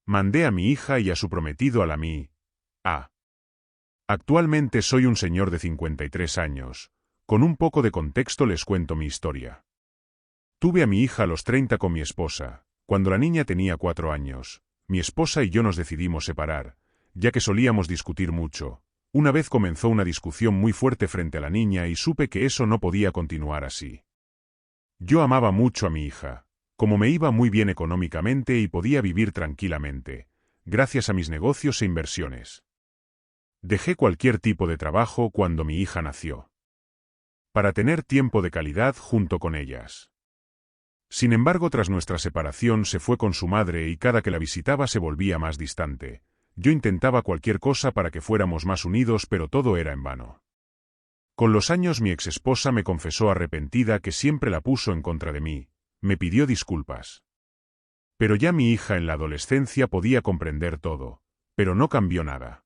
Mandé a mi hija y a su prometido a la mí. Actualmente soy un señor de 53 años. Con un poco de contexto les cuento mi historia. Tuve a mi hija a los 30 con mi esposa. Cuando la niña tenía 4 años, mi esposa y yo nos decidimos separar, ya que solíamos discutir mucho. Una vez comenzó una discusión muy fuerte frente a la niña y supe que eso no podía continuar así. Yo amaba mucho a mi hija, como me iba muy bien económicamente y podía vivir tranquilamente, gracias a mis negocios e inversiones. Dejé cualquier tipo de trabajo cuando mi hija nació, para tener tiempo de calidad junto con ellas. Sin embargo, tras nuestra separación se fue con su madre y cada que la visitaba se volvía más distante. Yo intentaba cualquier cosa para que fuéramos más unidos, pero todo era en vano. Con los años mi exesposa me confesó arrepentida que siempre la puso en contra de mí, me pidió disculpas. Pero ya mi hija en la adolescencia podía comprender todo, pero no cambió nada.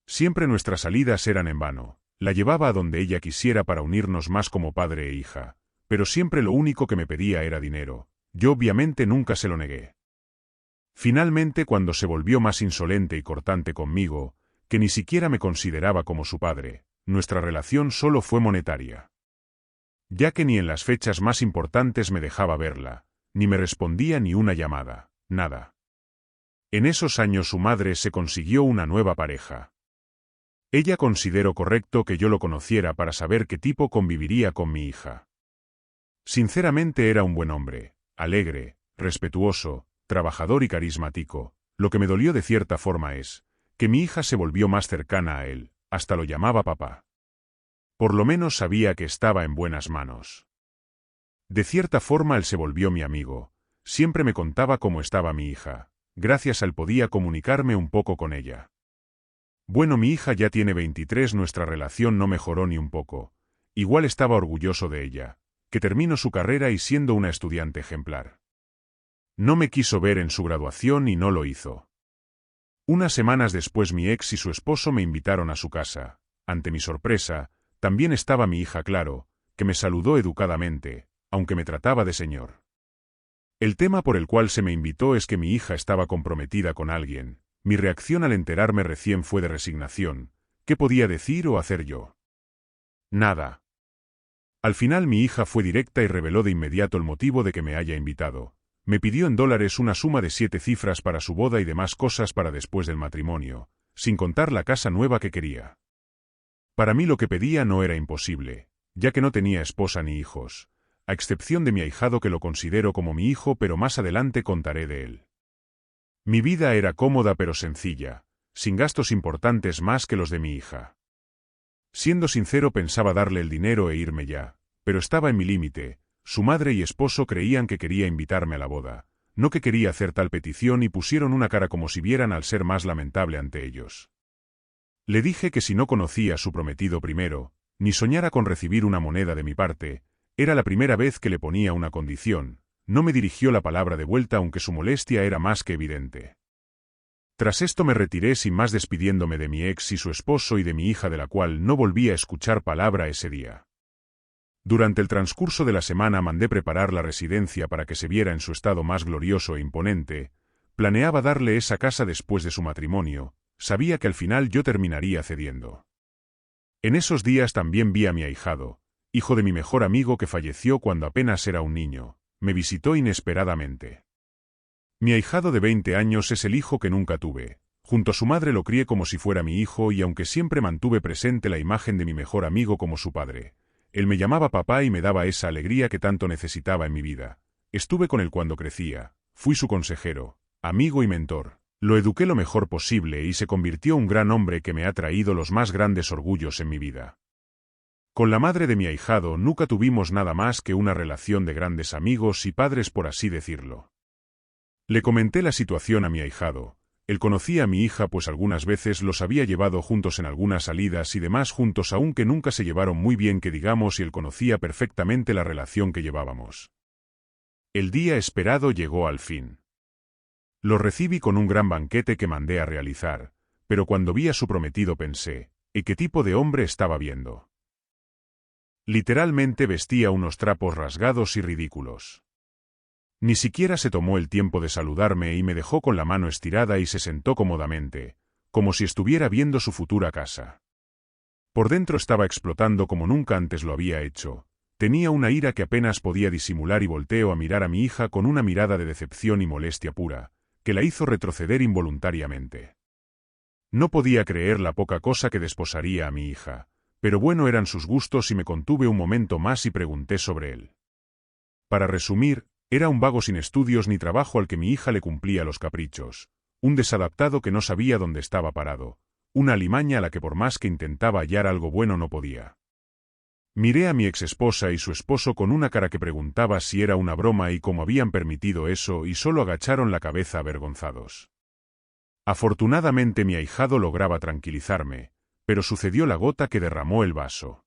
Siempre nuestras salidas eran en vano, la llevaba a donde ella quisiera para unirnos más como padre e hija, pero siempre lo único que me pedía era dinero. Yo obviamente nunca se lo negué. Finalmente, cuando se volvió más insolente y cortante conmigo, que ni siquiera me consideraba como su padre, nuestra relación solo fue monetaria. Ya que ni en las fechas más importantes me dejaba verla, ni me respondía ni una llamada, nada. En esos años su madre se consiguió una nueva pareja. Ella consideró correcto que yo lo conociera para saber qué tipo conviviría con mi hija. Sinceramente era un buen hombre, alegre, respetuoso, trabajador y carismático. Lo que me dolió de cierta forma es que mi hija se volvió más cercana a él, hasta lo llamaba papá. Por lo menos sabía que estaba en buenas manos. De cierta forma él se volvió mi amigo, siempre me contaba cómo estaba mi hija, gracias a él podía comunicarme un poco con ella. Bueno, mi hija ya tiene 23, nuestra relación no mejoró ni un poco, igual estaba orgulloso de ella, que terminó su carrera y siendo una estudiante ejemplar. No me quiso ver en su graduación y no lo hizo. Unas semanas después mi ex y su esposo me invitaron a su casa. Ante mi sorpresa, también estaba mi hija, claro, que me saludó educadamente, aunque me trataba de señor. El tema por el cual se me invitó es que mi hija estaba comprometida con alguien. Mi reacción al enterarme recién fue de resignación. ¿Qué podía decir o hacer yo? Nada. Al final mi hija fue directa y reveló de inmediato el motivo de que me haya invitado. Me pidió en dólares una suma de 7 cifras para su boda y demás cosas para después del matrimonio, sin contar la casa nueva que quería. Para mí lo que pedía no era imposible, ya que no tenía esposa ni hijos, a excepción de mi ahijado que lo considero como mi hijo, pero más adelante contaré de él. Mi vida era cómoda pero sencilla, sin gastos importantes más que los de mi hija. Siendo sincero, pensaba darle el dinero e irme ya, pero estaba en mi límite. Su madre y esposo creían que quería invitarme a la boda, no que quería hacer tal petición y pusieron una cara como si vieran al ser más lamentable ante ellos. Le dije que si no conocía a su prometido primero, ni soñara con recibir una moneda de mi parte, era la primera vez que le ponía una condición. No me dirigió la palabra de vuelta aunque su molestia era más que evidente. Tras esto me retiré sin más, despidiéndome de mi ex y su esposo y de mi hija, de la cual no volví a escuchar palabra ese día. Durante el transcurso de la semana mandé preparar la residencia para que se viera en su estado más glorioso e imponente. Planeaba darle esa casa después de su matrimonio, sabía que al final yo terminaría cediendo. En esos días también vi a mi ahijado, hijo de mi mejor amigo que falleció cuando apenas era un niño, me visitó inesperadamente. Mi ahijado de 20 años es el hijo que nunca tuve. Junto a su madre lo crié como si fuera mi hijo y aunque siempre mantuve presente la imagen de mi mejor amigo como su padre, él me llamaba papá y me daba esa alegría que tanto necesitaba en mi vida. Estuve con él cuando crecía, fui su consejero, amigo y mentor. Lo eduqué lo mejor posible y se convirtió en un gran hombre que me ha traído los más grandes orgullos en mi vida. Con la madre de mi ahijado nunca tuvimos nada más que una relación de grandes amigos y padres, por así decirlo. Le comenté la situación a mi ahijado. Él conocía a mi hija pues algunas veces los había llevado juntos en algunas salidas y demás juntos, aunque nunca se llevaron muy bien que digamos, y él conocía perfectamente la relación que llevábamos. El día esperado llegó al fin. Lo recibí con un gran banquete que mandé a realizar, pero cuando vi a su prometido pensé, ¿y qué tipo de hombre estaba viendo? Literalmente vestía unos trapos rasgados y ridículos. Ni siquiera se tomó el tiempo de saludarme y me dejó con la mano estirada y se sentó cómodamente, como si estuviera viendo su futura casa. Por dentro estaba explotando como nunca antes lo había hecho. Tenía una ira que apenas podía disimular y volteó a mirar a mi hija con una mirada de decepción y molestia pura, que la hizo retroceder involuntariamente. No podía creer la poca cosa que desposaría a mi hija, pero bueno eran sus gustos y me contuve un momento más y pregunté sobre él. Para resumir, era un vago sin estudios ni trabajo al que mi hija le cumplía los caprichos, un desadaptado que no sabía dónde estaba parado, una alimaña a la que por más que intentaba hallar algo bueno no podía. Miré a mi exesposa y su esposo con una cara que preguntaba si era una broma y cómo habían permitido eso y solo agacharon la cabeza avergonzados. Afortunadamente mi ahijado lograba tranquilizarme, pero sucedió la gota que derramó el vaso.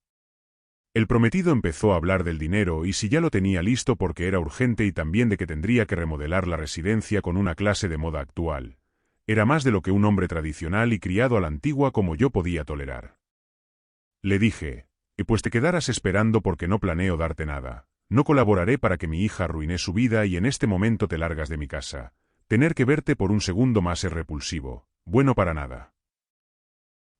El prometido empezó a hablar del dinero y si ya lo tenía listo porque era urgente y también de que tendría que remodelar la residencia con una clase de moda actual. Era más de lo que un hombre tradicional y criado a la antigua como yo podía tolerar. Le dije, pues te quedaras esperando porque no planeo darte nada. No colaboraré para que mi hija arruine su vida y en este momento te largas de mi casa. Tener que verte por un segundo más es repulsivo, bueno para nada.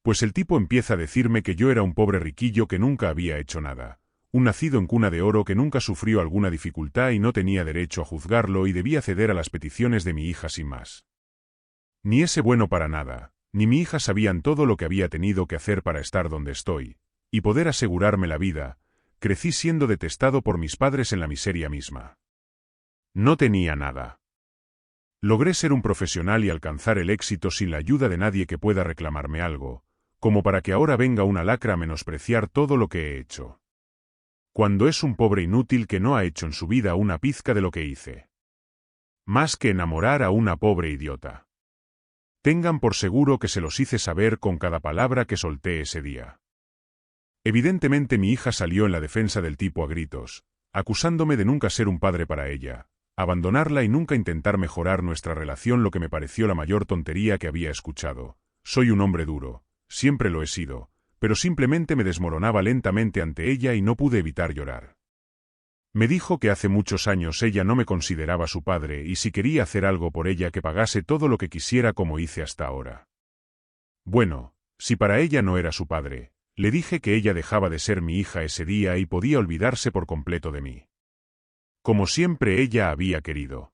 Pues el tipo empieza a decirme que yo era un pobre riquillo que nunca había hecho nada, un nacido en cuna de oro que nunca sufrió alguna dificultad y no tenía derecho a juzgarlo y debía ceder a las peticiones de mi hija sin más. Ni ese bueno para nada, ni mi hija sabían todo lo que había tenido que hacer para estar donde estoy, y poder asegurarme la vida. Crecí siendo detestado por mis padres en la miseria misma. No tenía nada. Logré ser un profesional y alcanzar el éxito sin la ayuda de nadie que pueda reclamarme algo, como para que ahora venga una lacra a menospreciar todo lo que he hecho. Cuando es un pobre inútil que no ha hecho en su vida una pizca de lo que hice. Más que enamorar a una pobre idiota. Tengan por seguro que se los hice saber con cada palabra que solté ese día. Evidentemente mi hija salió en la defensa del tipo a gritos, acusándome de nunca ser un padre para ella, abandonarla y nunca intentar mejorar nuestra relación, lo que me pareció la mayor tontería que había escuchado. Soy un hombre duro, siempre lo he sido, pero simplemente me desmoronaba lentamente ante ella y no pude evitar llorar. Me dijo que hace muchos años ella no me consideraba su padre y si quería hacer algo por ella que pagase todo lo que quisiera como hice hasta ahora. Bueno, si para ella no era su padre, le dije que ella dejaba de ser mi hija ese día y podía olvidarse por completo de mí. Como siempre ella había querido.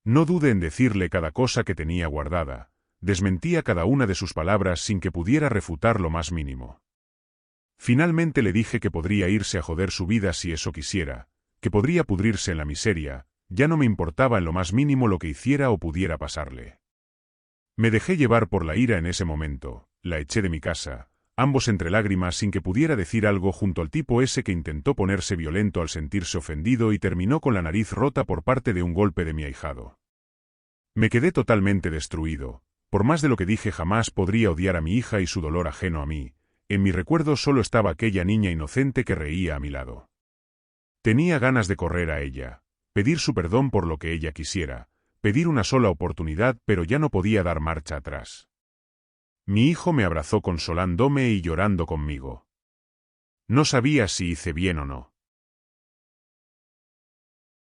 No dude en decirle cada cosa que tenía guardada, desmentía cada una de sus palabras sin que pudiera refutar lo más mínimo. Finalmente le dije que podría irse a joder su vida si eso quisiera, que podría pudrirse en la miseria, ya no me importaba en lo más mínimo lo que hiciera o pudiera pasarle. Me dejé llevar por la ira en ese momento, la eché de mi casa, ambos entre lágrimas sin que pudiera decir algo junto al tipo ese que intentó ponerse violento al sentirse ofendido y terminó con la nariz rota por parte de un golpe de mi ahijado. Me quedé totalmente destruido, por más de lo que dije jamás podría odiar a mi hija y su dolor ajeno a mí, en mi recuerdo solo estaba aquella niña inocente que reía a mi lado. Tenía ganas de correr a ella, pedir su perdón por lo que ella quisiera, pedir una sola oportunidad pero ya no podía dar marcha atrás. Mi hijo me abrazó consolándome y llorando conmigo. No sabía si hice bien o no.